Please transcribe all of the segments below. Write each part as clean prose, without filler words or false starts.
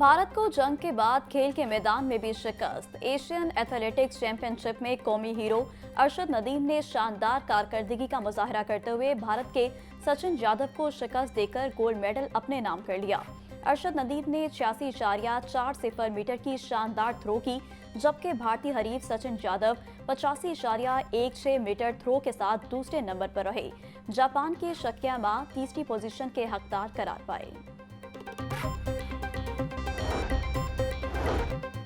भारत को जंग के बाद खेल के मैदान में भी शिकस्त। एशियन एथलेटिक्स चैंपियनशिप में कौमी हीरो अरशद नदीम ने शानदार कारकर्दगी का मुजाहरा करते हुए भारत के सचिन यादव को शिकस्त देकर गोल्ड मेडल अपने नाम कर लिया। अरशद नदीम ने 86.40 मीटर की शानदार थ्रो की, जबकि भारतीय हरीफ सचिन यादव 85.16 मीटर थ्रो के साथ दूसरे नंबर पर रहे। जापान के शकियामा तीसरी पोजीशन के हकदार करार पाए।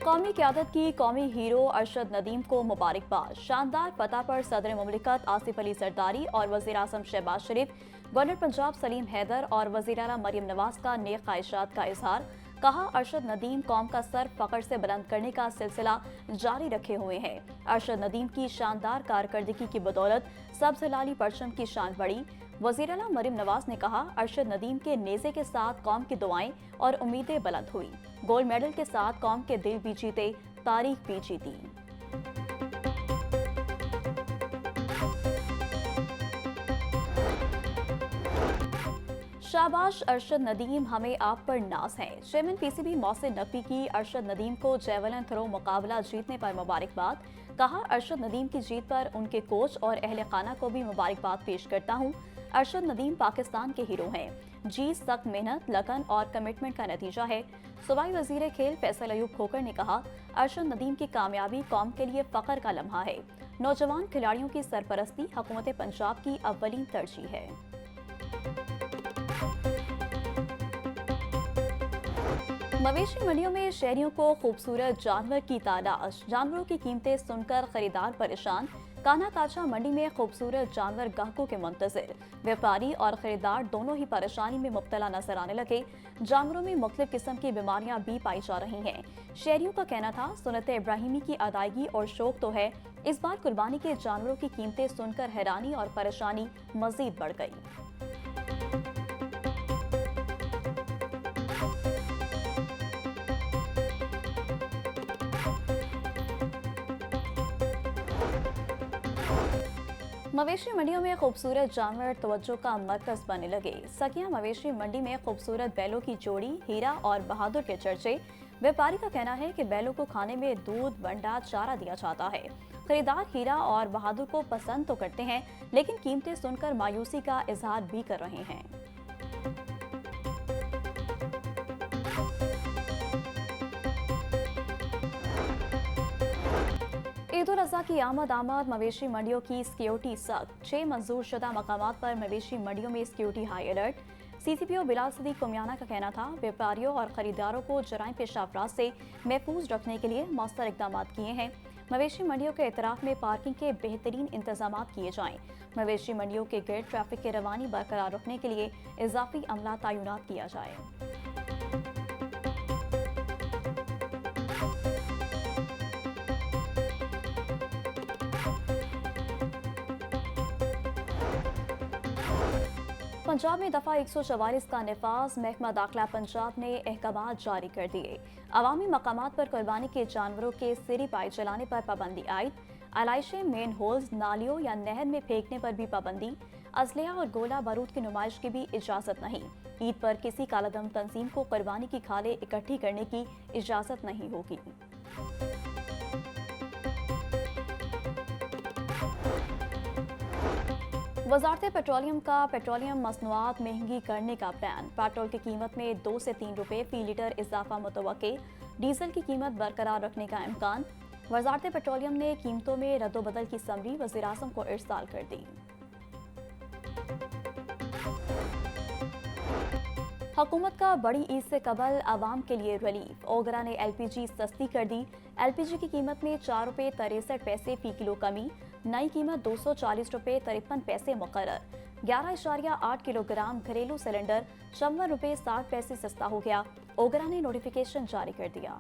कौमी क़यादत की कौमी हीरो अरशद नदीम को मुबारकबाद। शानदार फतह पर सदर मुमलिकत आसिफ अली जरदारी और वज़ीर आज़म शहबाज शरीफ, गवर्नर पंजाब सलीम हैदर और वज़ीर आला मरियम नवाज का नेक ख्वाहिशात का इजहार। कहा, अरशद नदीम कौम का सर फख्र से बुलंद करने का सिलसिला जारी रखे हुए हैं। अरशद नदीम की शानदार कारकर्दगी की बदौलत सब्ज़ हिलाली परचम की शान बढ़ी। वज़ीर आला मरियम नवाज ने कहा, अरशद नदीम के नेज़े के साथ कौम की दुआएं और उम्मीदें बुलंद हुई। गोल्ड मेडल के साथ कौम के दिल भी जीते, तारीख भी जीती। शाबाश अरशद नदीम, हमें आप पर नाज है। चेयरमैन पीसीबी मोहसिन नकवी की अरशद नदीम को जेवलिन थ्रो मुकाबला जीतने पर मुबारकबाद। कहा, अरशद नदीम की जीत पर उनके कोच और अहले खाना को भी मुबारकबाद पेश करता हूँ। अरशद नदीम पाकिस्तान के हीरो हैं। जीत सख्त मेहनत, लगन और कमिटमेंट का नतीजा है। सूबाई वजीर खेल फैसल अयूब खोकर ने कहा, अरशद नदीम की कामयाबी कौम के लिए फख्र का लम्हा है। नौजवान खिलाड़ियों की सरपरस्ती हुकूमत पंजाब की अव्वलीन तरजीह है। मवेशी मंडियों में शहरियों को खूबसूरत जानवर की तलाश। जानवरों की कीमतें सुनकर खरीदार परेशान। कान्हा काछा मंडी में खूबसूरत जानवर ग्राहकों के मुंतजिर। व्यापारी और खरीदार दोनों ही परेशानी में मुब्तला नजर आने लगे। जानवरों में मुख्तलिफ किस्म की बीमारियां भी पाई जा रही हैं। शहरियों का कहना था, सुन्नत इब्राहिमी की अदायगी और शौक तो है, इस बार कुर्बानी के जानवरों की कीमतें सुनकर हैरानी और परेशानी मजीद बढ़ गई। मवेशी मंडियों में खूबसूरत जानवर तवज्जो का मरकज बनने लगे। सकिया मवेशी मंडी में खूबसूरत बैलों की जोड़ी हीरा और बहादुर के चर्चे। व्यापारी का कहना है कि बैलों को खाने में दूध, वंडा, चारा दिया जाता है। खरीदार हीरा और बहादुर को पसंद तो करते हैं, लेकिन कीमतें सुनकर मायूसी का इजहार भी कर रहे हैं। ईद उल अज़हा की आमद मवेशी मंडियों की सिक्योरिटी सख्त। 6 मंजूर शुदा मकामात पर मवेशी मंडियों में security high alert. CCPO Bilal Siddique Kamiana का कहना था, व्यापारियों और खरीदारों को जराइम पेशा अफराद से महफूज रखने के लिए मौसर इकदाम किए हैं। मवेशी मंडियों के एतराफ में पार्किंग के बेहतरीन इंतजाम किए जाएं। मवेशी मंडियों के गिर्द ट्रैफिक की रवानी बरकरार रखने के लिए इजाफी अमला तैनात किया जाए। पंजाब में दफा 144 का निफाज। महकमा दाखिला पंजाब ने अहकामात जारी कर दिए। अवामी मकामात पर कुर्बानी के जानवरों के सिरी पाए जलाने पर पाबंदी आयद। आलाइशें, मेन होल्स, नालियों या नहर में फेंकने पर भी पाबंदी। असलहा और गोला बारूद की नुमाइश की भी इजाजत नहीं। ईद पर किसी कालादम तंजीम को कुर्बानी की खालें इकट्ठी करने की इजाजत नहीं होगी। वजारत पेट्रोलियम का पेट्रोलियम मसनूआत महंगी करने का प्लान। पेट्रोल की कीमत में 2 से 3 रुपए फी लीटर इजाफा मुतवक्के। डीजल की कीमत बरकरार रखने का इम्कान। वजारत पेट्रोलियम ने कीमतों में रद्दोबदल की समरी वज़ीर आज़म को इरसाल कर दी। हुकूमत का बड़ी ईद से कबल आवाम के लिए रिलीफ। ओगरा ने LPG सस्ती कर दी। LPG की कीमत में 4 रुपए 63 पैसे फी किलो कमी। नई कीमत 240 रुपए 53 पैसे मुकर्रर। 11.8 किलोग्राम घरेलू सिलेंडर 54 रुपए 60 पैसे सस्ता हो गया। ओगरा ने नोटिफिकेशन जारी कर दिया।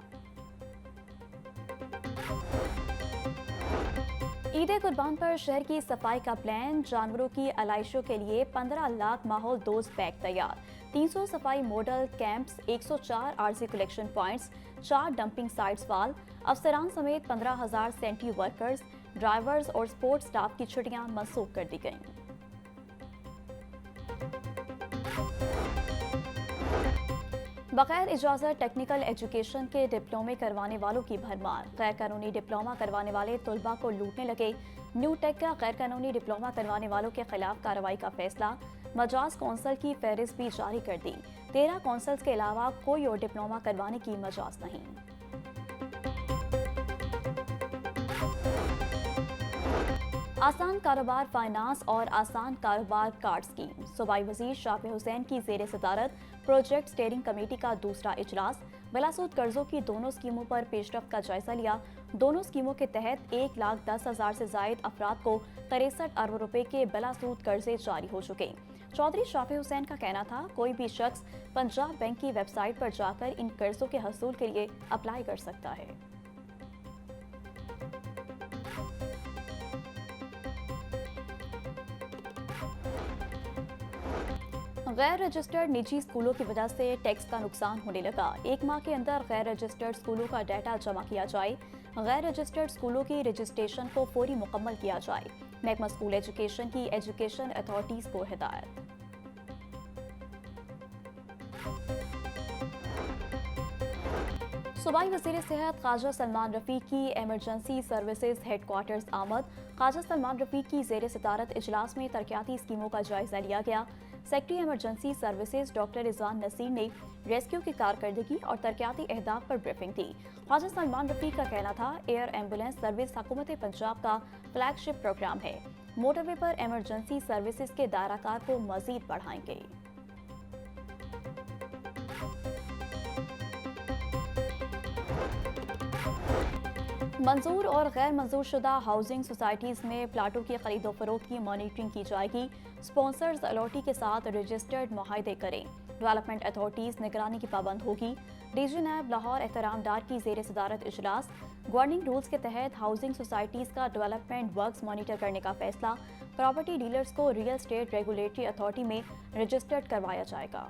ईद कुर्बान पर शहर की सफाई का प्लान। जानवरों की आलाइशों के लिए 15 लाख माहौल दोस्त बैग तैयार। 300 सफाई मॉडल कैंप्स, 104 आरजी कलेक्शन पॉइंट्स, 4 डंपिंग साइट्स वाल। अफसरान समेत 15,000 सेंट्री वर्कर्स, ड्राइवर्स और सपोर्ट स्टाफ की छुट्टियां मनसूख कर दी गईं। बगैर इजाज़त टेक्निकल एजुकेशन के डिप्लोमे करवाने वालों की भरमार। गैर कानूनी डिप्लोमा करवाने वाले तलबा को लूटने लगे न्यू टेक का गैर कानूनी डिप्लोमा करवाने वालों के खिलाफ कार्रवाई का फैसला। मजाज कौंसल की फहरिस्त भी जारी कर दी। 13 कौंसल्स के अलावा कोई और डिप्लोमा करवाने की मजाज नहीं। आसान कारोबार फाइनेंस और आसान कारोबार कार्ड स्कीम। सूबाई वजीर शाफी हुसैन की जेर सदारत प्रोजेक्ट स्टीयरिंग कमेटी का दूसरा इजलास। बिलासूद कर्जों की दोनों स्कीमों पर पेशरफ्त का जायजा लिया। दोनों स्कीमों के तहत 1,10,000 से जायद अफराद को 63 अरब रुपए के बिलासूद कर्जे जारी हो चुके। चौधरी शाफी हुसैन का कहना था, कोई भी शख्स पंजाब बैंक की वेबसाइट पर जाकर इन कर्जों के हसूल के लिए अप्लाई कर सकता है। गैर रजिस्टर्ड निजी स्कूलों की वजह से टैक्स का नुकसान होने लगा। 1 माह के अंदर गैर रजिस्टर्ड स्कूलों का डाटा जमा किया जाए। गैर रजिस्टर्ड स्कूलों की रजिस्ट्रेशन को फौरी मुकम्मल किया जाए। महकमा स्कूल एजुकेशन की एजुकेशन अथॉरिटीज को हिदायत। सूबाई वज़ीर सेहत ख्वाजा सलमान रफ़ीक की एमरजेंसी सर्विसेज हेडक्वार्टर्स आमद। ख्वाजा सलमान रफ़ीक की जेर सदारत इजलास में तरक्याती स्कीमों का जायजा लिया गया। Secretary emergency services doctor Rizwan Naseer ने रेस्क्यू की कारकर्दगी और तरक्याती अहदाफ पर ब्रीफिंग दी। ख्वाजा सलमान रफ़ीक का कहना था, एयर एम्बुलेंस सर्विस हुकूमत पंजाब का फ्लैगशिप प्रोग्राम है। मोटरवे पर एमरजेंसी सर्विसेज के दायराकार को मजीद बढ़ाएंगे। मंजूर और गैर मंजूर शुदा हाउसिंग सोसाइटीज़ में प्लाटों की खरीदो फरोख्त की मॉनिटरिंग की जाएगी। स्पॉन्सर्स अलॉटी के साथ रजिस्टर्ड मुआहदे करें। डेवलपमेंट अथॉरिटीज़ निगरानी की पाबंद होगी। डीजी नैब लाहौर एहतराम डार की जेर सदारत इजलास। गवर्निंग रूल्स के तहत हाउसिंग सोसाइटीज़ का डेवलपमेंट वर्क्स मॉनिटर करने का फैसला। प्रॉपर्टी डीलर्स को रियल एस्टेट रेगुलेटरी अथॉरिटी में रजिस्टर्ड करवाया जाएगा।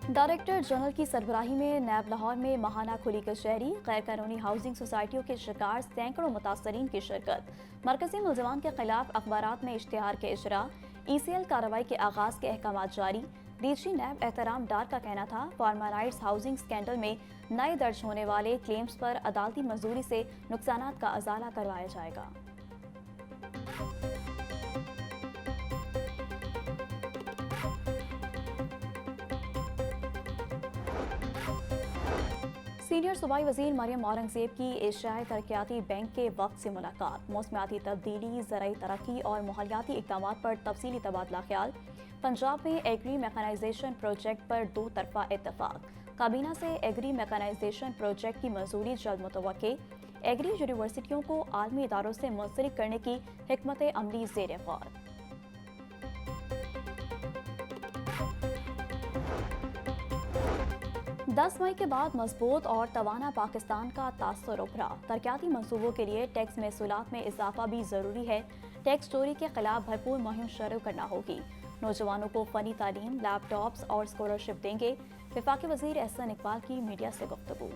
डायरेक्टर जनरल की सरबराही में नैब लाहौर में माहाना खुली कचहरी। गैर कानूनी हाउसिंग सोसाइटियों के शिकार सैकड़ों मुतासरीन की शिरकत। मरकजी मुलजमान के खिलाफ अखबारात में इश्तिहार के इजरा। ECL कार्रवाई के आगाज के अहकाम जारी। डीजी नैब एहतराम डार का कहना था, फार्मा राइट्स हाउसिंग स्कैंडल में नए दर्ज होने वाले क्लेम्स पर अदालती मंजूरी से नुकसानात का अजाला करवाया जाएगा। सीनियर सूबाई वजीर मरियम औरंगजेब की एशियाई तरक्याती बैंक के वक्त से मुलाकात। मौसमियाती तब्दीली, ज़राई तरक्की और माहौलियाती इक़दाम पर तफसीली तबादला ख्याल। पंजाब में एग्री मैकेनाइजेशन प्रोजेक्ट पर 2 तरफा इत्तफाक। काबीना से एग्री मैकेनाइजेशन प्रोजेक्ट की मंजूरी जल्द मुतवक्के। एग्री यूनिवर्सिटियों को आलमी इदारों से मुंसलिक करने की हिकमत अमली ज़ेर गौर। 10 मई के बाद मजबूत और तवाना पाकिस्तान का तासुर उभरा। तरक्याती मंसूबों के लिए टैक्स महसूलात में इजाफा भी जरूरी है। टैक्स चोरी के खिलाफ भरपूर मुहिम शुरू करना होगी। नौजवानों को फनी तालीम, लैपटॉप्स और स्कॉलरशिप देंगे। वफाकी वजीर एहसन इकबाल की मीडिया से गुफ्तगू।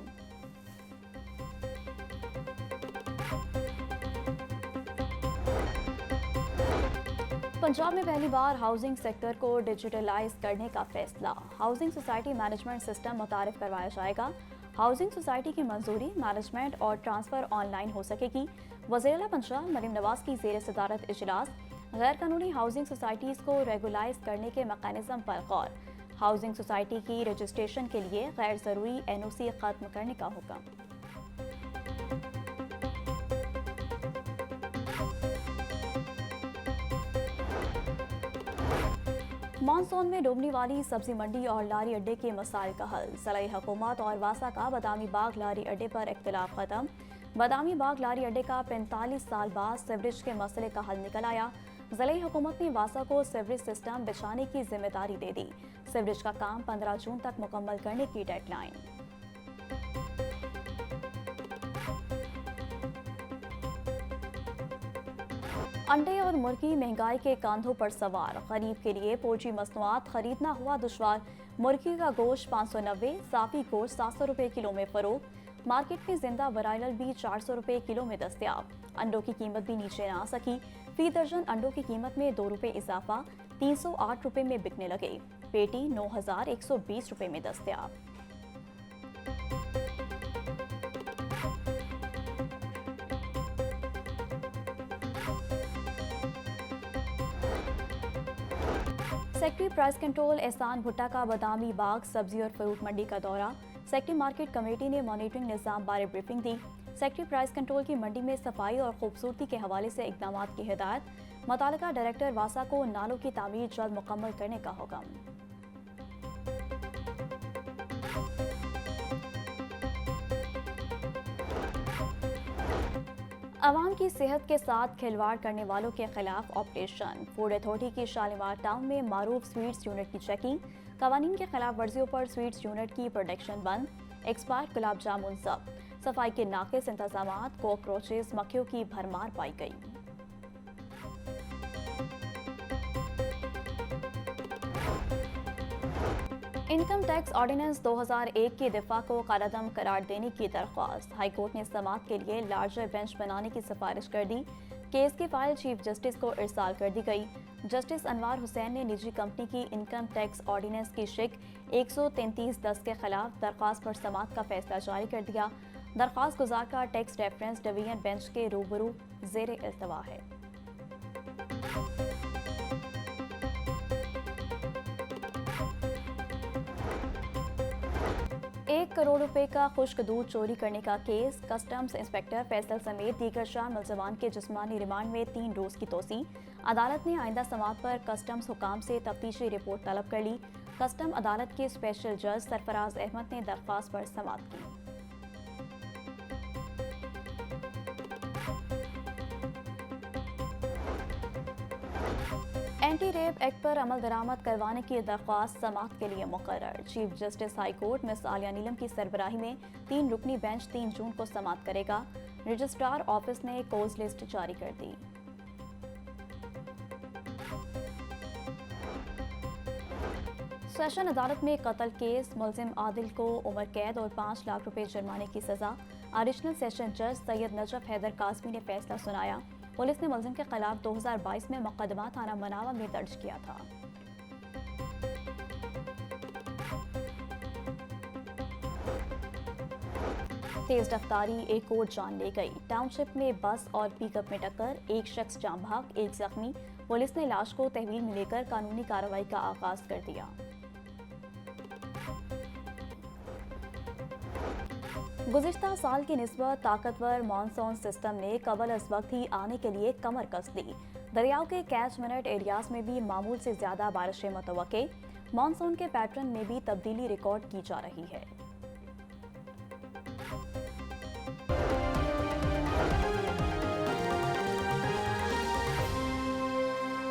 पंजाब में पहली बार हाउसिंग सेक्टर को डिजिटलाइज करने का फैसला। हाउसिंग सोसाइटी मैनेजमेंट सिस्टम मुतारिफ करवाया जाएगा। हाउसिंग सोसाइटी की मंजूरी, मैनेजमेंट और ट्रांसफर ऑनलाइन हो सकेगी। वज़ीर-ए-आला पंजाब मरियम नवाज की जेर सदारत इजलास। गैर कानूनी हाउसिंग सोसाइटीज़ को रेगुलाइज करने के मैकेनिज्म पर गौर। हाउसिंग सोसाइटी की रजिस्ट्रेशन के लिए गैर ज़रूरी NOC खत्म करने का हुक्म। मानसून में डूबने वाली सब्जी मंडी और लारी अड्डे के मसाइल का हल। ज़िला हुकूमत और वासा का बादामी बाग लारी अड्डे पर इख्तिलाफ खत्म। बादामी बाग लारी अड्डे का 45 साल बाद सीवरेज के मसले का हल निकल आया। ज़िला हुकूमत ने वासा को सीवरेज सिस्टम बिछाने की जिम्मेदारी दे दी। सीवरेज का काम 15 जून तक मुकम्मल करने की डेडलाइन। अंडे और मुर्गी महंगाई के कांधों पर सवार। गरीब के लिए पोल्ट्री मसनूआत खरीदना हुआ दुश्वार। मुर्गी का गोश्त 590, साफी गोश्त 700 रुपए किलो में फरोख्त। मार्केट में जिंदा ब्रायलर भी 400 रुपए किलो में दस्तयाब। अंडों की कीमत भी नीचे ना आ सकी। फी दर्जन अंडों की कीमत में 2 रुपए इजाफा 308 रुपए में बिकने लगे। पेटी 9,120 रुपए में दस्तयाब। सेक्रेटरी प्राइस कंट्रोल एहसान भुट्टा का बादामी बाग सब्जी और फ्रूट मंडी का दौरा। सेक्रेटरी मार्केट कमेटी ने मॉनिटरिंग निज़ाम बारे ब्रीफिंग दी। सेक्रेटरी प्राइस कंट्रोल की मंडी में सफाई और खूबसूरती के हवाले से इकदाम की हिदायत। मुतालिका डायरेक्टर वासा को नालों की तामीर जल्द मुकम्मल करने का हुक्म। अवाम की सेहत के साथ खिलवाड़ करने वालों के खिलाफ ऑपरेशन। फूड अथॉरिटी की शालीमार टाउन में मारूफ स्वीट्स यूनिट की चेकिंग। कवानीन के खिलाफ वर्जियों पर स्वीट्स यूनिट की प्रोडक्शन बंद। एक्सपायर्ड गुलाब जामुन जब्त। सफाई के नाकिस इंतजामात। कॉकरोचेस मक्खियों की भरमार पाई गई। इनकम टैक्स ऑर्डिनेंस 2001 की दिफा को कालादम करार देने की दरख्वास्त। हाई कोर्ट ने समाअत के लिए लार्जर बेंच बनाने की सिफारिश कर दी। केस की फाइल चीफ जस्टिस को इरसाल कर दी गई। जस्टिस अनवार हुसैन ने निजी कंपनी की इनकम टैक्स ऑर्डिनेंस की शिक 133(10) के खिलाफ दरख्वास्त पर समाअत का फैसला जारी कर दिया। दरख्वास्त गुजार का टैक्स रेफरेंस डिवीजन बेंच के रूबरू जेर इल्तवा है। 1 करोड़ रुपए का खुश्क दूध चोरी करने का केस। कस्टम्स इंस्पेक्टर फैसल समेत दीगर 4 मुलजमान के जिस्मानी रिमांड में 3 रोज की तोसी। अदालत ने आइंदा समाअत पर कस्टम्स हुकाम से तफ्तीशी रिपोर्ट तलब कर ली। कस्टम अदालत के स्पेशल जज सरफराज अहमद ने दरख्वास्त पर समाअत की। एंटी रेप एक्ट पर अमल दरामद करवाने की दरख्वास्त समाअत के लिए मुकर्रर। Chief justice high court miss Aalia Neelum की सरबराही में 3 रुकनी बेंच 3 जून को समाअत करेगा। रजिस्ट्रार ऑफिस ने कोज लिस्ट जारी कर दी। सेशन अदालत में कत्ल केस। मुलजिम आदिल को उम्र कैद और 5 लाख रुपए जुर्माने की सजा। एडिशनल सेशन जज सैयद नजफ हैदर कासमी ने फैसला सुनाया। पुलिस ने मुलजिम के खिलाफ 2022 में मुकदमा थाना मनावा में दर्ज किया था। तेज रफ्तारी एक और जान ले गई। टाउनशिप में बस और पिकअप में टक्कर। एक शख्स जाम भाग, एक जख्मी। पुलिस ने लाश को तहवील में लेकर कानूनी कार्रवाई का आगाज कर दिया। गुज़िश्ता साल की निस्बत ताकतवर मानसून सिस्टम ने कबल अज वक्त ही आने के लिए कमर कस दी। दरियाओं के कैचमेंट एरियाज में भी मामूल से ज्यादा बारिशें मुतवक्के। मानसून के पैटर्न में भी तब्दीली रिकॉर्ड की जा रही है।